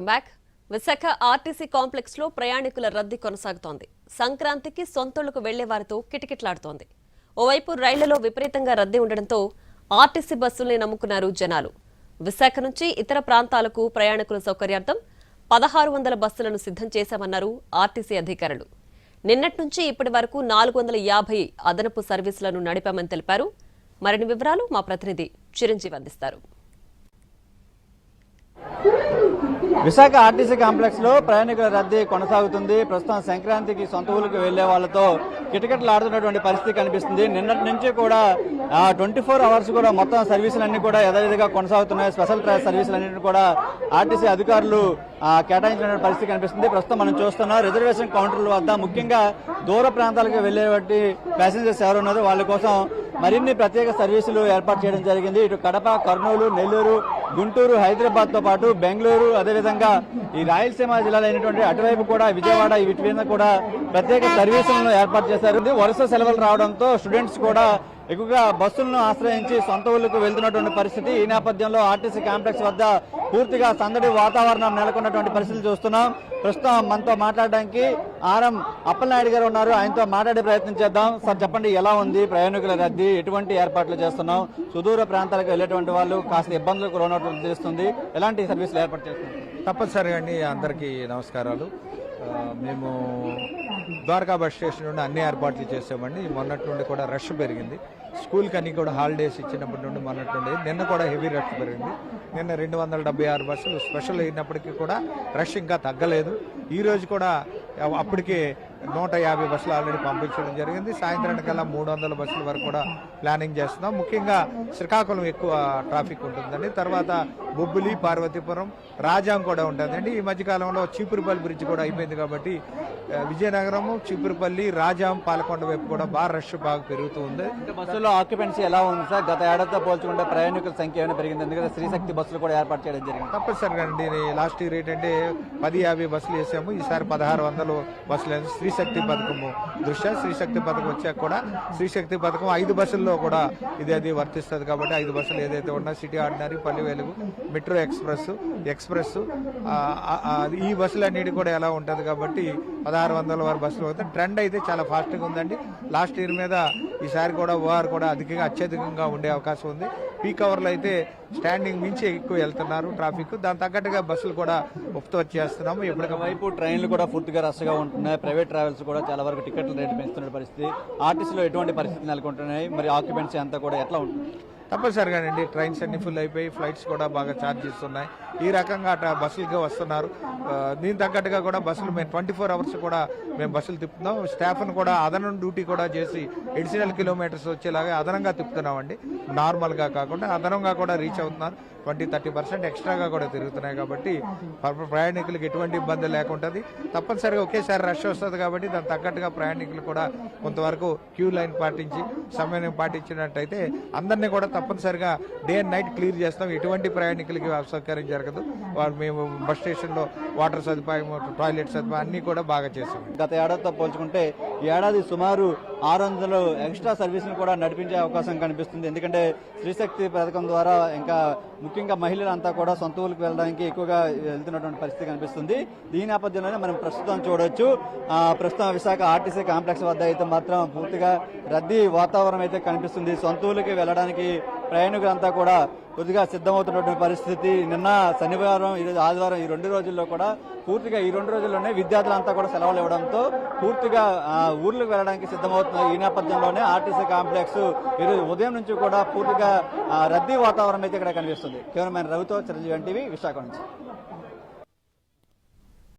Back Visakha RTC complex లో ప్రయాణికుల రద్దీ కొనసాగుతోంది. సంక్రాంతికి సొంతూళ్లకు వెళ్లే వారితో కిటకిటలాడుతోంది. ఓవైపు రైళ్లలో విపరీతంగా రద్దీ ఉండడంతో ఆర్టీసీ బస్సుల్ని నమ్ముకున్నారు జనాలు. విశాఖ నుంచి ఇతర ప్రాంతాలకు ప్రయాణికుల సౌకర్యార్థం 1600 బస్సులను సిద్ధం చేశామన్నారు ఆర్టీసీ అధికారులు. నిన్నటి నుంచి ఇప్పటి వరకు 450 అదనపు సర్వీసులను నడిపామని తెలిపారు. మరిన్ని వివరాలు మా ప్రతినిధి చిరంజీవి అందిస్తారు. విశాఖ ఆర్టీసీ కాంప్లెక్స్ లో ప్రయాణికుల రద్దీ కొనసాగుతుంది. ప్రస్తుతం సంక్రాంతికి సొంత ఊరికి వెళ్లే వాళ్లతో కిటకిటలాడుతున్నటువంటి పరిస్థితి కనిపిస్తుంది. నిన్నటి నుంచి కూడా 24 అవర్స్ కూడా మొత్తం సర్వీసులన్నీ కూడా యథావిధిగా కొనసాగుతున్నాయి. స్పెషల్ ట్రైన్ సర్వీసులన్నింటినీ కూడా ఆర్టీసీ అధికారులు కేటాయించిన పరిస్థితి కనిపిస్తుంది. ప్రస్తుతం మనం చూస్తున్నాం రిజర్వేషన్ కౌంటర్ల వద్ద ముఖ్యంగా దూర ప్రాంతాలకు వెళ్లేటువంటి ప్యాసింజర్స్ ఎవరు ఉన్నారో వాళ్ళ కోసం మరిన్ని ప్రత్యేక సర్వీసులు ఏర్పాటు చేయడం జరిగింది. ఇటు కడప, కర్నూలు, నెల్లూరు, గుంటూరు, హైదరాబాద్ తో పాటు బెంగళూరు, అదేవిధంగా ఈ రాయలసీమ జిల్లాలో అయినటువంటి అటువైపు కూడా విజయవాడ వీటి మీద కూడా ప్రత్యేక సర్వీసులను ఏర్పాటు చేశారు. వరుస సెలవులు రావడంతో స్టూడెంట్స్ కూడా ఎక్కువగా బస్సులను ఆశ్రయించి సొంత ఊళ్ళకు వెళ్తున్నటువంటి పరిస్థితి. ఈ నేపథ్యంలో ఆర్టీసీ కాంప్లెక్స్ వద్ద పూర్తిగా సందడి వాతావరణం నెలకొన్నటువంటి పరిస్థితులు చూస్తున్నాం. ప్రస్తుతం మనతో మాట్లాడడానికి ఆర్ఎం అప్పలనాయుడు గారు ఉన్నారు. ఆయనతో మాట్లాడే ప్రయత్నం చేద్దాం. సార్ చెప్పండి, ఎలా ఉంది ప్రయాణికుల రద్దీ? ఎటువంటి ఏర్పాట్లు చేస్తున్నాం? సుదూర ప్రాంతాలకు వెళ్లేటువంటి వాళ్ళు కాస్త ఇబ్బందులకు లోనట్టు తెలుస్తుంది. ఎలాంటి సర్వీసులు ఏర్పాటు చేస్తున్నారు? తప్పనిసరిగా అండి, అందరికీ నమస్కారాలు. మేము ద్వారకా బస్ స్టేషన్ నుండి అన్ని ఏర్పాట్లు చేసామండి. మొన్నటి నుండి కూడా రష్ పెరిగింది. స్కూల్కి అన్ని కూడా హాలిడేస్ ఇచ్చినప్పటి నుండి మొన్నటి నుండి నిన్న కూడా హెవీ రష్ పెరిగింది. నిన్న 276 బస్సులు స్పెషల్ అయినప్పటికీ కూడా రష్ ఇంకా తగ్గలేదు. ఈ రోజు కూడా అప్పటికే 150 బస్సులు ఆల్రెడీ పంపించడం జరిగింది. సాయంత్రానికల్లా 300 బస్సుల వరకు కూడా ప్లానింగ్ చేస్తున్నాం. ముఖ్యంగా శ్రీకాకుళం ఎక్కువ ట్రాఫిక్ ఉంటుందండి. తర్వాత బొబ్బిలి, పార్వతీపురం, రాజాం కూడా ఉంటుందండి. ఈ మధ్యకాలంలో చీపురుపల్లి బ్రిడ్జ్ కూడా అయిపోయింది కాబట్టి విజయనగరం, చీపురుపల్లి, రాజాం, పాలకొండ వైపు కూడా బాగా రష్ బాగా పెరుగుతూ ఉంది. బస్సులో ఆక్యుపెన్సీ ఎలా ఉంది సార్? గత ఏడాదితో పోల్చుకుంటే ప్రయాణికుల సంఖ్య ఏమైనా పెరిగింది? ఎందుకంటే శ్రీశక్తి బస్సులు కూడా ఏర్పాటు చేయడం జరిగింది. తప్పనిసరిగా అండి, లాస్ట్ ఇయర్ ఏంటంటే 1050 బస్సులు వేసాము. ఈసారి 1600 బస్సులు వేసాము. శ్రీశక్తి పథకము దృష్ట్యా శ్రీశక్తి పథకం వచ్చాక కూడా శ్రీశక్తి పథకం 5 బస్సుల్లో కూడా ఇది వర్తిస్తుంది కాబట్టి 5 బస్సులు ఏదైతే ఉన్నా సిటీ ఆర్డినరీ, పల్లి వెలుగు, మెట్రో ఎక్స్ప్రెస్ ఈ బస్సులన్నిటి కూడా ఎలా ఉంటుంది కాబట్టి 1600 వరకు బస్సులు అవుతాయి. ట్రెండ్ అయితే చాలా ఫాస్ట్గా ఉందండి. లాస్ట్ ఇయర్ మీద ఈసారి కూడా ఓఆర్ కూడా అత్యధికంగా ఉండే అవకాశం ఉంది. పీక్ అవర్లో అయితే స్టాండింగ్ మించి ఎక్కువ వెళ్తున్నారు ట్రాఫిక్. దాని తగ్గట్టుగా బస్సులు కూడా వచ్చేస్తున్నాము. ఎప్పటికైపు ట్రైన్లు కూడా పూర్తిగా రష్గా ఉంటున్నాయి. ప్రైవేట్ ట్రావెల్స్ కూడా చాలా వరకు టికెట్ల రేటు పెంచుతున్న పరిస్థితి. ఆర్టీసీలో ఎటువంటి పరిస్థితి నెలకొంటున్నాయి? మరి ఆక్యుపెన్సీ అంతా కూడా ఎట్లా ఉంటుంది? తప్పనిసరిగానండి, ట్రైన్స్ అన్ని ఫుల్ అయిపోయి ఫ్లైట్స్ కూడా బాగా ఛార్జ్ చేస్తున్నాయి. ఈ రకంగా అట్లా బస్సులుగా వస్తున్నారు. దీని తగ్గట్టుగా కూడా బస్సులు మేము 24 అవర్స్ కూడా మేము బస్సులు తిప్పుతున్నాం. స్టాఫ్ను కూడా అదనం డ్యూటీ కూడా చేసి అడిషనల్ కిలోమీటర్స్ వచ్చేలాగా అదనంగా తిప్పుతున్నామండి. నార్మల్గా కాకుండా అదనంగా కూడా రీచ్ అవుతున్నారు. 20-30% ఎక్స్ట్రాగా కూడా తిరుగుతున్నాయి కాబట్టి ప్రయాణికులకు ఎటువంటి ఇబ్బంది లేకుంటుంది. తప్పనిసరిగా ఒకేసారి రష్ వస్తుంది కాబట్టి దానికి తగ్గట్టుగా ప్రయాణికులు కూడా కొంతవరకు క్యూ లైన్ పాటించి సమయం పాటించినట్టయితే అందరినీ కూడా తప్పనిసరిగా డే అండ్ నైట్ క్లియర్ చేస్తాం. ఎటువంటి ప్రయాణికులకి అసౌకర్యం జరగదు. మేము బస్ స్టేషన్లో వాటర్ సదుపాయం, టాయిలెట్ సదుపాయం అన్నీ కూడా బాగా చేస్తాం. గత ఏడాదితో పోల్చుకుంటే ఈ ఏడాది సుమారు 600 ఎక్స్ట్రా సర్వీసులు కూడా నడిపించే అవకాశం కనిపిస్తుంది. ఎందుకంటే శ్రీశక్తి పథకం ద్వారా ఇంకా ముఖ్యంగా మహిళలంతా కూడా సొంత ఊరికి వెళ్ళడానికి ఎక్కువగా వెళ్తున్నటువంటి పరిస్థితి కనిపిస్తుంది. దీని నేపథ్యంలోనే మనం ప్రస్తుతం చూడొచ్చు. ప్రస్తుతం విశాఖ ఆర్టీసీ కాంప్లెక్స్ వద్ద అయితే మాత్రం పూర్తిగా రద్దీ వాతావరణం అయితే కనిపిస్తుంది. సొంత ఊరికి వెళ్ళడానికి ప్రయాణికులంతా కూడా కొద్దిగా సిద్ధమవుతున్నటువంటి పరిస్థితి. నిన్న శనివారం, ఈరోజు ఆదివారం, ఈ 2 రోజుల్లో కూడా పూర్తిగా ఈ 2 రోజుల్లోనే విద్యార్థులంతా కూడా సెలవులు ఇవ్వడంతో పూర్తిగా ఊర్లకు వెళ్ళడానికి సిద్ధమవుతున్నారు. ఈ నేపథ్యంలోనే ఆర్టీసీ కాంప్లెక్స్ ఈరోజు ఉదయం నుంచి కూడా పూర్తిగా రద్దీ వాతావరణం అయితే ఇక్కడ కనిపిస్తుంది. కెమెరామెన్ రవితో చిరంజీవి ఎన్టీవీ, విశాఖ నుంచి.